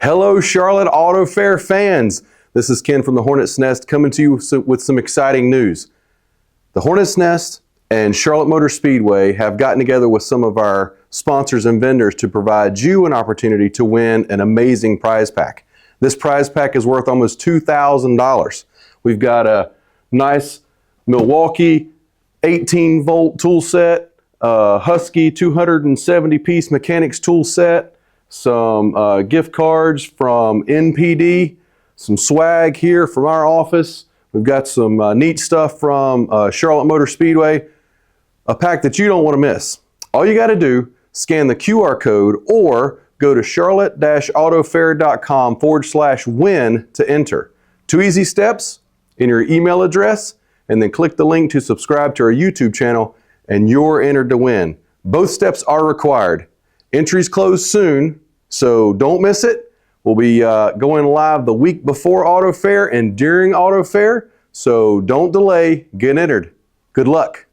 Hello, Charlotte Auto Fair fans. This is Ken from the Hornet's Nest coming to you with some exciting news. The Hornet's Nest and Charlotte Motor Speedway have gotten together with some of our sponsors and vendors to provide you an opportunity to win an amazing prize pack. This prize pack is worth almost $2,000. We've got a nice Milwaukee 18-volt tool set, Husky 270-piece mechanics tool set, some gift cards from NPD, some swag here from our office. We've got some neat stuff from Charlotte Motor Speedway, a pack that you don't want to miss. All you got to do, scan the QR code or go to charlotte-autofair.com/win to enter. 2 easy steps: in your email address, and then click the link to subscribe to our YouTube channel, and you're entered to win. Both steps are required. Entries close soon, so don't miss it. We'll be going live the week before Auto Fair and during Auto Fair, so don't delay, get entered. Good luck.